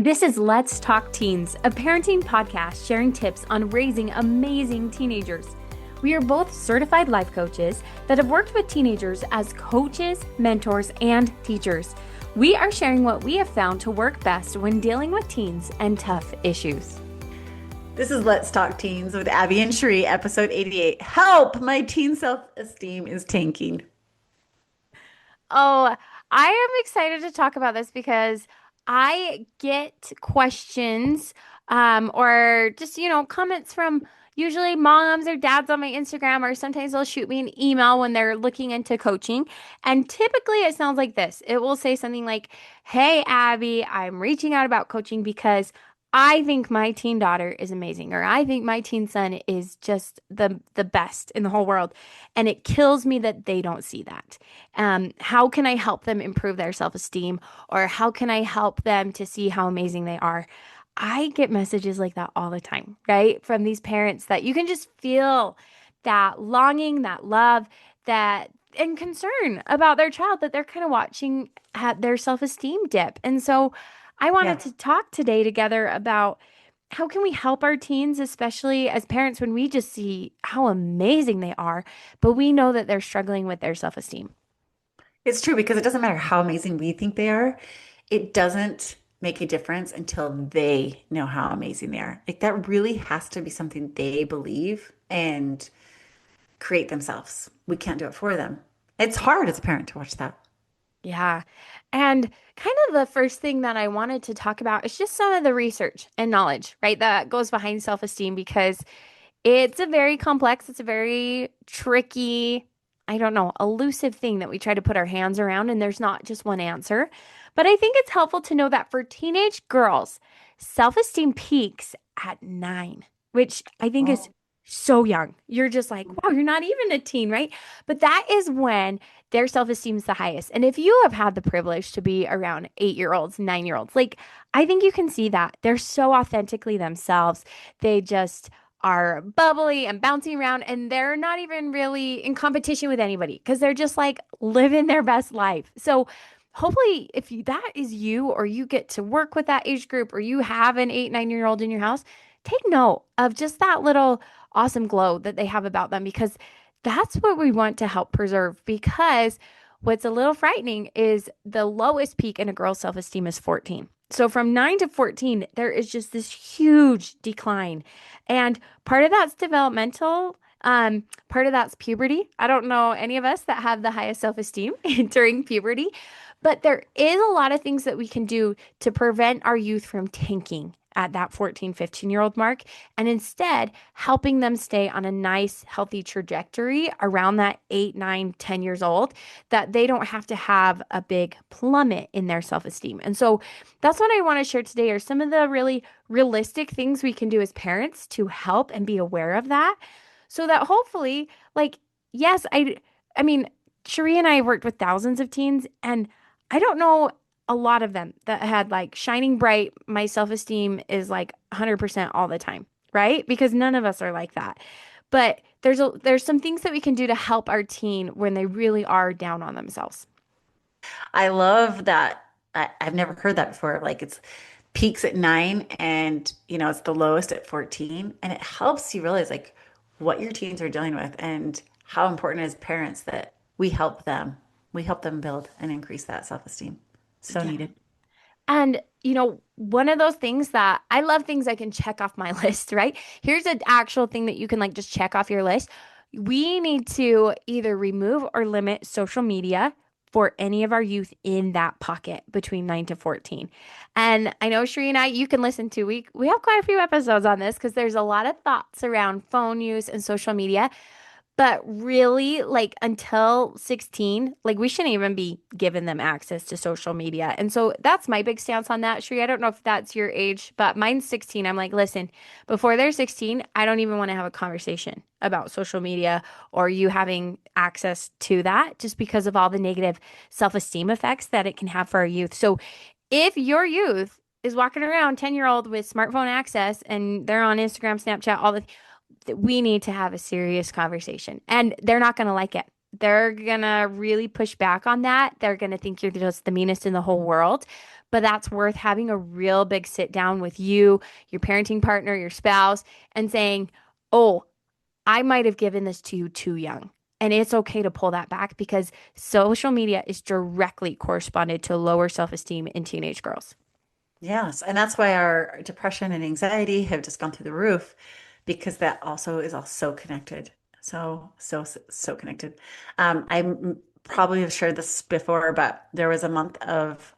This is Let's Talk Teens, a parenting podcast sharing tips on raising amazing teenagers. We are both certified life coaches that have worked with teenagers as coaches, mentors, and teachers. We are sharing what we have found to work best when dealing with teens and tough issues. This is Let's Talk Teens with Abbi and Cheree, episode 88. Help! My teen self-esteem is tanking. Oh, I am excited to talk about this because I get questions or just, comments from usually moms or dads on my Instagram, or sometimes they'll shoot me an email when they're looking into coaching. And typically it sounds like this. It will say something like, "Hey, Abbi, I'm reaching out about coaching because I think my teen daughter is amazing, or I think my teen son is just the best in the whole world. And it kills me that they don't see that. How can I help them improve their self-esteem? Or how can I help them to see how amazing they are?" I get messages like that all the time, right? From these parents that you can just feel that longing, that love, that and concern about their child, that they're kind of watching at their self-esteem dip. And so I wanted Yeah. to talk today together about how can we help our teens, especially as parents, when we just see how amazing they are, but we know that they're struggling with their self-esteem. It's true because it doesn't matter how amazing we think they are. It doesn't make a difference until they know how amazing they are. Like that really has to be something they believe and create themselves. We can't do it for them. It's hard as a parent to watch that. Yeah. And kind of the first thing that I wanted to talk about is just some of the research and knowledge, right, that goes behind self-esteem because it's a very complex, it's a very tricky, I don't know, elusive thing that we try to put our hands around, and there's not just one answer. But I think it's helpful to know that for teenage girls, self-esteem peaks at 9, which I think is Oh. so young. You're just like, wow, you're not even a teen, right? But that is when their self-esteem is the highest. And if you have had the privilege to be around 8-year-olds, 9-year-olds, like I think you can see that they're so authentically themselves. They just are bubbly and bouncing around, and they're not even really in competition with anybody because they're just like living their best life. So hopefully if that is you, or you get to work with that age group, or you have an 8, 9-year-old in your house, take note of just that little awesome glow that they have about them, because that's what we want to help preserve. Because what's a little frightening is the lowest peak in a girl's self-esteem is 14. So from 9 to 14, there is just this huge decline. And part of that's developmental. Part of that's puberty. I don't know any of us that have the highest self-esteem during puberty, but there is a lot of things that we can do to prevent our youth from tanking at that 14, 15-year-old mark, and instead helping them stay on a nice, healthy trajectory around that 8, 9, 10 years old, that they don't have to have a big plummet in their self-esteem. And so that's what I want to share today, are some of the really realistic things we can do as parents to help and be aware of that, so that hopefully, like, yes, I mean, Cheree and I have worked with thousands of teens, and I don't know a lot of them that had like shining bright, my self-esteem is like 100% all the time, right? Because none of us are like that. But there's some things that we can do to help our teen when they really are down on themselves. I love that. I've never heard that before. Like it's peaks at 9 and it's the lowest at 14. And it helps you realize like what your teens are dealing with and how important as parents that we help them. We help them build and increase that self-esteem. So Yeah. needed. And, one of those things that I love, things I can check off my list, right? Here's an actual thing that you can like just check off your list. We need to either remove or limit social media for any of our youth in that pocket between 9 to 14. And I know Sheree and I, you can listen to, we have quite a few episodes on this because there's a lot of thoughts around phone use and social media. But really, like until 16, like we shouldn't even be giving them access to social media. And so that's my big stance on that. Shree, I don't know if that's your age, but mine's 16. I'm like, listen, before they're 16, I don't even want to have a conversation about social media or you having access to that, just because of all the negative self-esteem effects that it can have for our youth. So if your youth is walking around 10-year-old with smartphone access and they're on Instagram, Snapchat, all the that we need to have a serious conversation. And they're not going to like it. They're going to really push back on that. They're going to think you're just the meanest in the whole world. but that's worth having a real big sit down with you, your parenting partner, your spouse, and saying, oh, I might have given this to you too young. And it's okay to pull that back because social media is directly corresponded to lower self-esteem in teenage girls. Yes, and that's why our depression and anxiety have just gone through the roof because that also is all so connected. So connected. Probably have shared this before, but there was a month of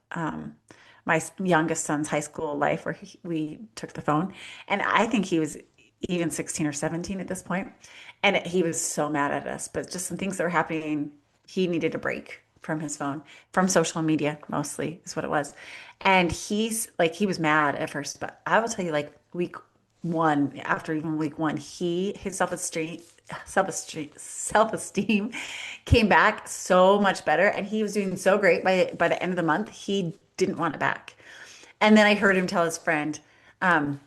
my youngest son's high school life where we took the phone, and I think he was even 16 or 17 at this point, and he was so mad at us, but just some things that were happening, he needed a break from his phone, from social media mostly is what it was. And he's like, he was mad at first, but I will tell you, like week one, after even week one, his self-esteem came back so much better, and he was doing so great by the end of the month. He didn't want it back. And then I heard him tell his friend, um,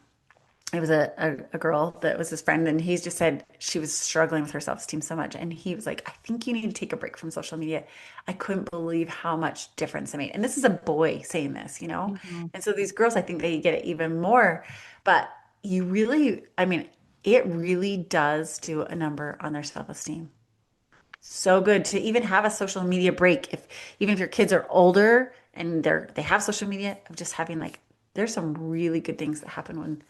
it was a girl that was his friend, and he's just said she was struggling with her self-esteem so much. And he was like, I think you need to take a break from social media. I couldn't believe how much difference it made. And this is a boy saying this, you know? Mhm. And so these girls, I think they get it even more. But you really, I mean, it really does do a number on their self-esteem. So good to even have a social media break. If even if your kids are older and they have social media, of just having like there's some really good things that happen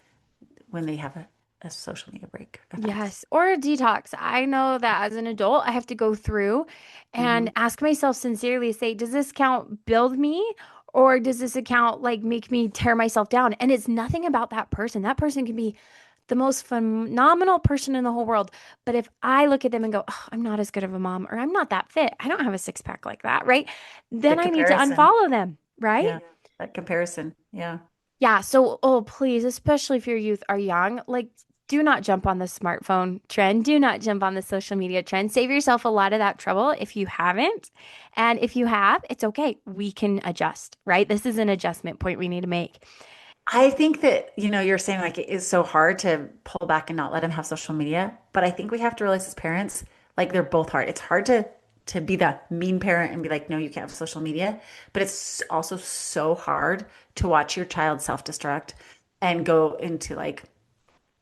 when they have a social media break effects. Yes, or a detox. I know that as an adult, I have to go through and Hmm. ask myself sincerely, say, does this account build me or does this account like make me tear myself down? And it's nothing about that person. That person can be the most phenomenal person in the whole world. But if I look at them and go, oh, I'm not as good of a mom or I'm not that fit, I don't have a six pack like that, right? The Then I need to comparison. unfollow them, right? Yeah. That comparison. Yeah. Yeah, so oh please, especially if your youth are young, like do not jump on the smartphone trend. Do not jump on the social media trend. Save yourself a lot of that trouble if you haven't. And if you have, it's okay. We can adjust, right? This is an adjustment point we need to make. I think that, you're saying like it is so hard to pull back and not let them have social media, but I think we have to realize as parents, like they're both hard. It's hard to be the mean parent and be like, no, you can't have social media, but it's also so hard to watch your child self-destruct and go into like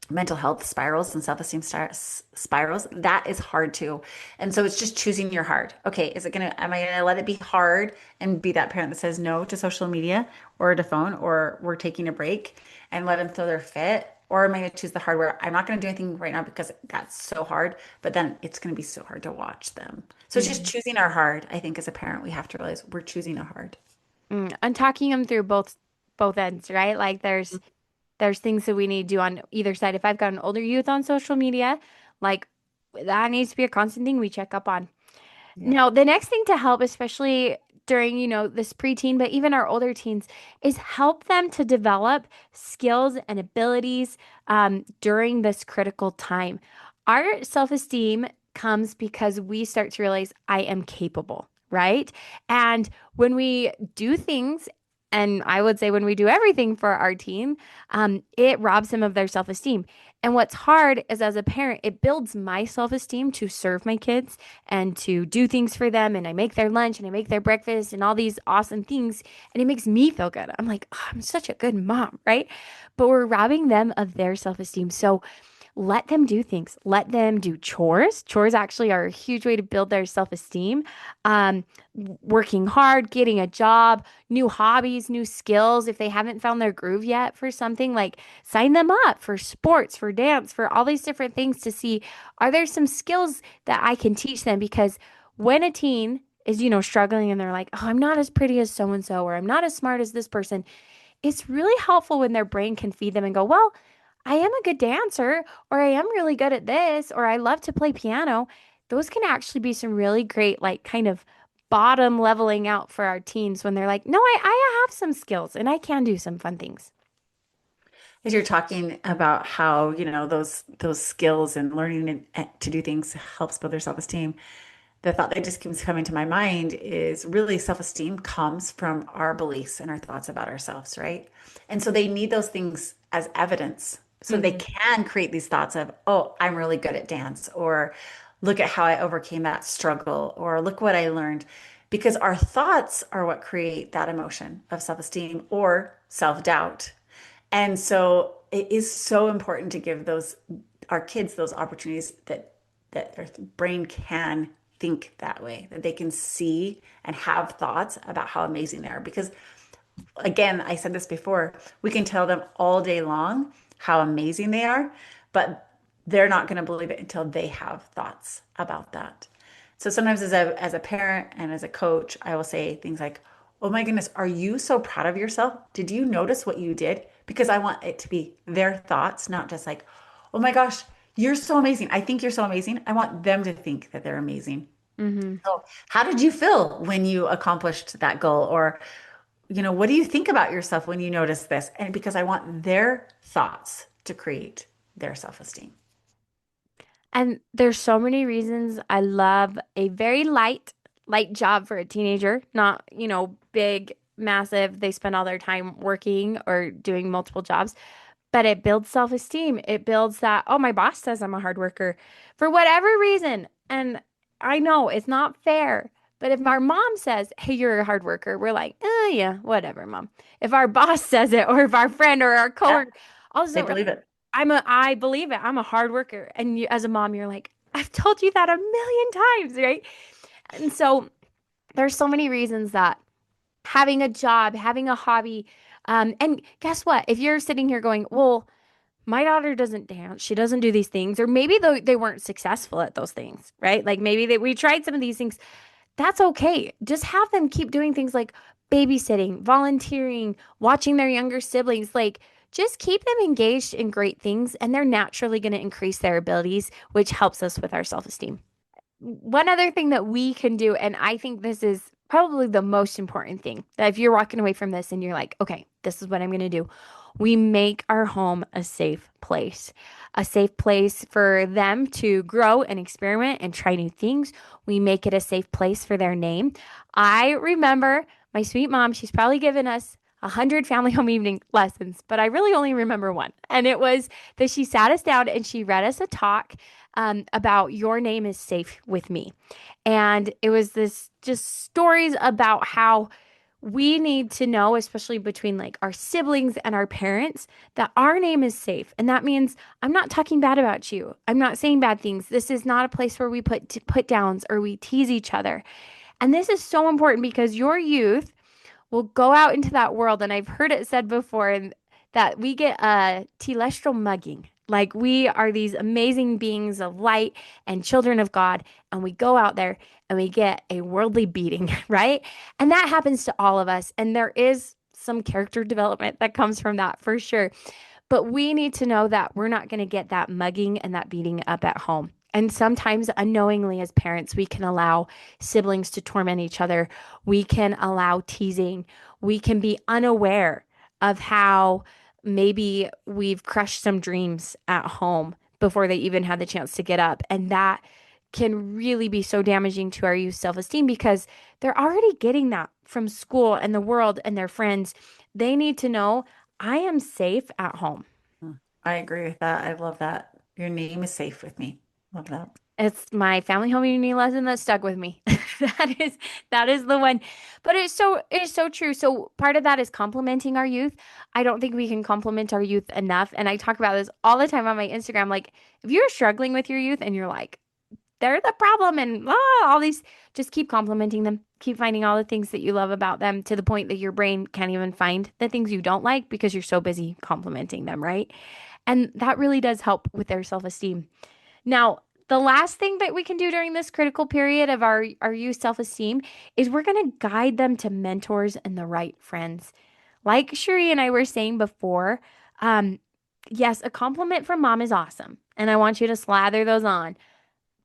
mental health spirals and self-esteem spirals. That is hard too. And so it's just choosing your hard. Okay, am I gonna let it be hard and be that parent that says no to social media or to phone, or we're taking a break and let them throw their fit? Or am I gonna choose the hard where I'm not gonna do anything right now because that's so hard, but then it's gonna be so hard to watch them. So it's just Mm. choosing our hard. I think as a parent, we have to realize we're choosing a hard. And talking them through both ends, right? Like there's things that we need to do on either side. If I've got an older youth on social media, like that needs to be a constant thing we check up on. Yeah. Now, the next thing to help, especially during, this preteen, but even our older teens, is help them to develop skills and abilities during this critical time. Our self-esteem comes because we start to realize I am capable, right? And when we do things, and I would say when we do everything for our teen, it robs them of their self-esteem. And what's hard is as a parent, it builds my self-esteem to serve my kids and to do things for them. And I make their lunch and I make their breakfast and all these awesome things. And it makes me feel good. I'm like, oh, I'm such a good mom, right? But we're robbing them of their self esteem. So let them do things. Let them do chores. Chores actually are a huge way to build their self esteem. Um, Working hard, getting a job, new hobbies, new skills. If they haven't found their groove yet for something, like sign them up for sports, for dance, for all these different things to see are there some skills that I can teach them? Because when a teen is, struggling and they're like, oh, I'm not as pretty as so and so, or I'm not as smart as this person, it's really helpful when their brain can feed them and go, well, I am a good dancer, or I am really good at this, or I love to play piano. Those can actually be some really great, like, kind of bottom leveling out for our teens when they're like, no, I have some skills and I can do some fun things. As you're talking about how, those skills and learning to do things helps build their self-esteem, the thought that just keeps coming to my mind is really self-esteem comes from our beliefs and our thoughts about ourselves, right? And so they need those things as evidence so they Mhm. can create these thoughts of, oh, I'm really good at dance, or look at how I overcame that struggle, or look what I learned. because our thoughts are what create that emotion of self-esteem or self-doubt. And so it is so important to give those our kids those opportunities that their brain can think that way, that they can see and have thoughts about how amazing they are. Because again, I said this before, we can tell them all day long how amazing they are, but they're not going to believe it until they have thoughts about that. So sometimes as a parent and as a coach, I will say things like, "Oh my goodness, are you so proud of yourself? Did you notice what you did?" Because I want it to be their thoughts, not just like, "Oh my gosh, you're so amazing. I think you're so amazing." I want them to think that they're amazing. Hmm. So, how did you feel when you accomplished that goal? Or what do you think about yourself when you notice this? And because I want their thoughts to create their self-esteem. And there's so many reasons I love a very light job for a teenager, not, big, massive. They spend all their time working or doing multiple jobs, but it builds self-esteem. It builds that, oh, my boss says I'm a hard worker for whatever reason. And I know it's not fair, but if our mom says, hey, you're a hard worker, we're like, yeah, whatever, mom. If our boss says it, or if our friend or our Yeah, coworker, all of a they sudden we're like, believe it. I believe it. I'm a hard worker. And you, as a mom, you're like, I've told you that a million times, right? And so there's so many reasons that having a job, having a hobby, and guess what? If you're sitting here going, well, my daughter doesn't dance, she doesn't do these things, or maybe they weren't successful at those things, right? Like maybe we tried some of these things. That's okay. Just have them keep doing things like babysitting, volunteering, watching their younger siblings. Like, just keep them engaged in great things, and they're naturally going to increase their abilities, which helps us with our self esteem. One other thing that we can do, and I think this is probably the most important thing, that if you're walking away from this and you're like, okay, this is what I'm going to do, we make our home a safe place for them to grow and experiment and try new things. We make it a safe place for their name. I remember my sweet mom, she's probably given us 100 family home evening lessons, but I really only remember one. And it was that she sat us down and she read us a talk about your name is safe with me. And it was this just stories about how we need to know, especially between like our siblings and our parents, that our name is safe. And that means I'm not talking bad about you. I'm not saying bad things. This is not a place where we put downs or we tease each other. And this is so important because your youth will go out into that world. And I've heard it said before that we get a telestial mugging. Like we are these amazing beings of light and children of God, and we go out there and we get a worldly beating, right? And that happens to all of us. And there is some character development that comes from that for sure. But we need to know that we're not going to get that mugging and that beating up at home. And sometimes unknowingly, as parents, we can allow siblings to torment each other. We can allow teasing. We can be unaware of how maybe we've crushed some dreams at home before they even had the chance to get up. And that can really be so damaging to our youth self-esteem because they're already getting that from school and the world and their friends. They need to know I am safe at home. I agree with that. I love that. Your name is safe with me. Love that. It's my family home evening lesson that stuck with me. That is that is the one. But it's so true. So part of that is complimenting our youth. I don't think we can compliment our youth enough. And I talk about this all the time on my Instagram. Like if you're struggling with your youth and you're like, they're the problem and all these, just keep complimenting them. Keep finding all the things that you love about them to the point that your brain can't even find the things you don't like because you're so busy complimenting them, right? And that really does help with their self-esteem. Now, the last thing that we can do during this critical period of our youth self-esteem is we're going to guide them to mentors and the right friends. Like Cheree and I were saying before, um, yes, a compliment from mom is awesome, and I want you to slather those on.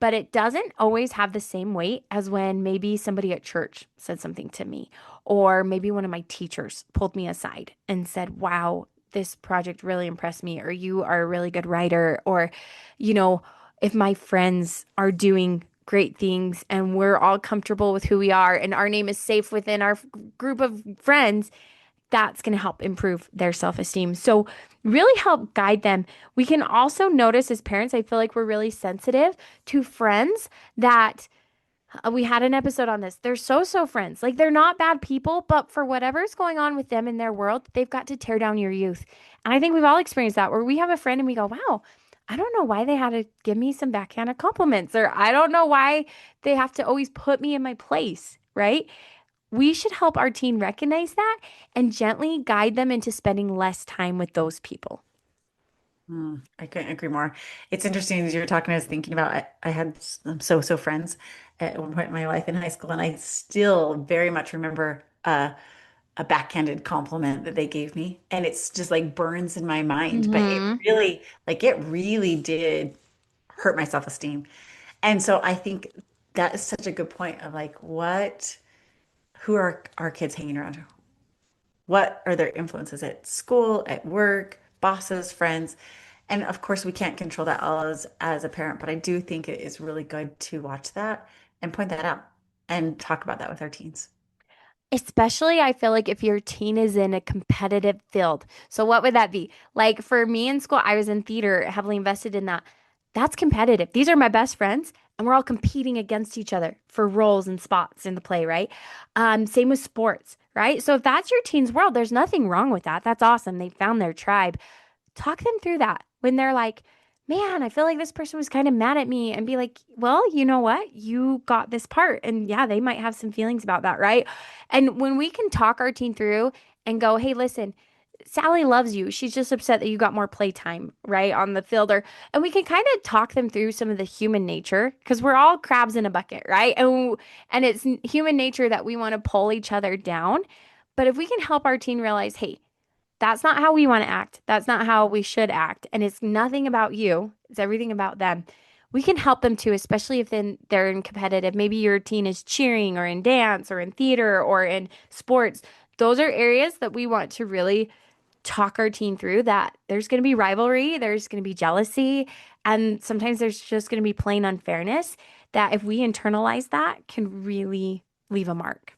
But it doesn't always have the same weight as when maybe somebody at church said something to me, or maybe one of my teachers pulled me aside and said, wow, this project really impressed me, or you are a really good writer, or, you know, if my friends are doing great things and we're all comfortable with who we are and our name is safe within our group of friends, that's going to help improve their self-esteem. So, really help guide them. We can also notice as parents, I feel like we're really sensitive to friends that We had an episode on this. They're so friends. Like they're not bad people, but for whatever's going on with them in their world, they've got to tear down your youth. And I think we've all experienced that where we have a friend and we go, wow, I don't know why they had to give me some backhanded compliments, or I don't know why they have to always put me in my place, right? We should help our teen recognize that and gently guide them into spending less time with those people. I couldn't agree more. It's interesting as you were talking, I was thinking about I had some so friends at one point in my life in high school, and I still very much remember a backhanded compliment that they gave me, and it's just like burns in my mind. But Hmm. it really did hurt my self-esteem. And so I think that is such a good point of like who are our kids hanging around? What are their influences at school, at work, bosses, friends? And of course, we can't control that all as a parent, but I do think it is really good to watch that and point that out and talk about that with our teens. Especially, I feel like if your teen is in a competitive field. So, what would that be? Like for me in school, I was in theater, heavily invested in that. That's competitive. These are my best friends, and we're all competing against each other for roles and spots in the play, right? Same with sports, right? So, if that's your teen's world, there's nothing wrong with that. That's awesome. They found their tribe. Talk them through that when they're like, man, I feel like this person was kind of mad at me, and be like, well, you know what? You got this part. And yeah, they might have some feelings about that, right? And when we can talk our teen through and go, hey, listen, Sally loves you. She's just upset that you got more playtime, right, on the field. And we can kind of talk them through some of the human nature because we're all crabs in a bucket, right? And it's human nature that we want to pull each other down. But if we can help our teen realize, hey, that's not how we want to act. That's not how we should act. And it's nothing about you. It's everything about them. We can help them too, especially if then they're in competitive. Maybe your teen is cheering or in dance or in theater or in sports. Those are areas that we want to really talk our teen through that there's going to be rivalry, there's going to be jealousy, and sometimes there's just going to be plain unfairness that if we internalize that can really leave a mark.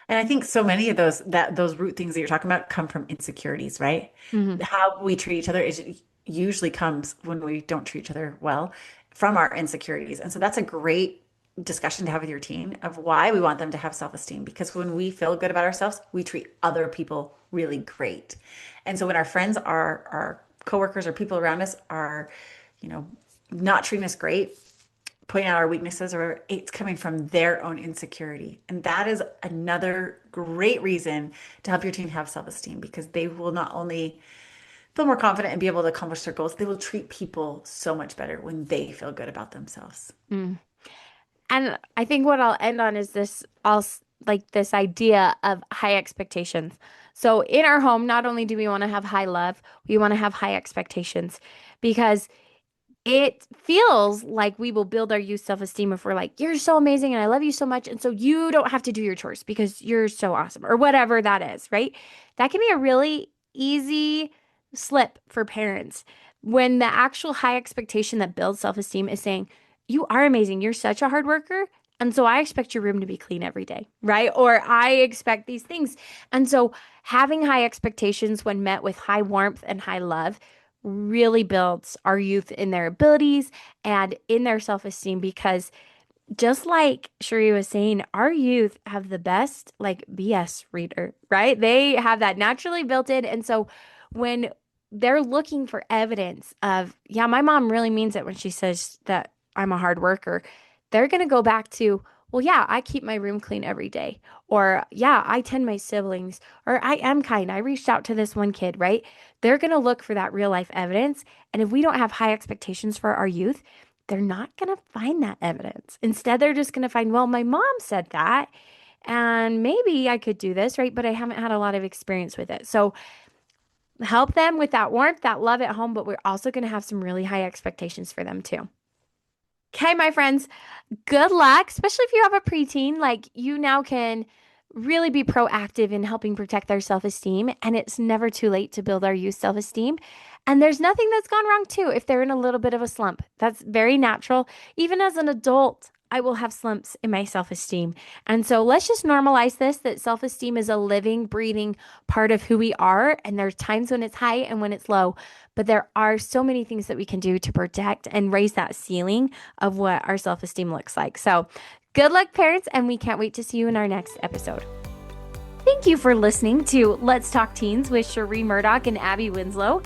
And I think so many of those root things that you're talking about come from insecurities, right? Hmm. How we treat each other is usually comes when we don't treat each other well from our insecurities. And so that's a great discussion to have with your teen of why we want them to have self-esteem. Because when we feel good about ourselves, we treat other people really great. And so when our friends are our coworkers or people around us are, you know, not treating us great, pointing out our weaknesses, or it's coming from their own insecurity. And that is another great reason to help your team have self-esteem because they will not only feel more confident and be able to accomplish their goals, they will treat people so much better when they feel good about themselves. Mm. And I think what I'll end on is this also like this idea of high expectations. So in our home, not only do we want to have high love, we want to have high expectations because it feels like we will build our youth self-esteem if we're like, you're so amazing and I love you so much. And so you don't have to do your chores because you're so awesome or whatever that is, right? That can be a really easy slip for parents when the actual high expectation that builds self-esteem is saying, you are amazing. You're such a hard worker. And so I expect your room to be clean every day, right? Or I expect these things. And so having high expectations when met with high warmth and high love really builds our youth in their abilities and in their self-esteem because just like Cheree was saying, our youth have the best like BS reader, right? They have that naturally built in. And so when they're looking for evidence of, yeah, my mom really means it when she says that I'm a hard worker, they're going to go back to, well, yeah, I keep my room clean every day. Or, yeah, I tend my siblings. Or, I am kind. I reached out to this one kid, right? They're going to look for that real life evidence. And if we don't have high expectations for our youth, they're not going to find that evidence. Instead, they're just going to find, well, my mom said that, and maybe I could do this, right? But I haven't had a lot of experience with it. So help them with that warmth, that love at home, but we're also going to have some really high expectations for them too. Okay, my friends, good luck, especially if you have a preteen. Like you now can really be proactive in helping protect their self-esteem, and it's never too late to build our youth self-esteem. And there's nothing that's gone wrong too if they're in a little bit of a slump. That's very natural. Even as an adult, I will have slumps in my self-esteem. And so let's just normalize this that self-esteem is a living, breathing part of who we are. And there's times when it's high and when it's low. But there are so many things that we can do to protect and raise that ceiling of what our self esteem looks like. So, Good luck, parents, and we can't wait to see you in our next episode. Thank you for listening to Let's Talk Teens with Cheree Murdock and Abbi Winslow.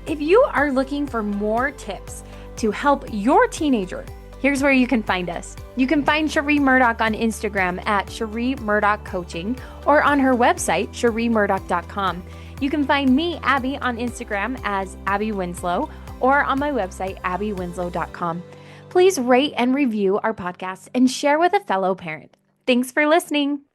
If you are looking for more tips to help your teenager, here's where you can find us. You can find Cheree Murdock on Instagram at Cheree Murdock Coaching or on her website, ChereeMurdock.com. You can find me, Abbi, on Instagram as Abbi Winslow or on my website, AbbiWinslow.com. Please rate and review our podcast and share with a fellow parent. Thanks for listening.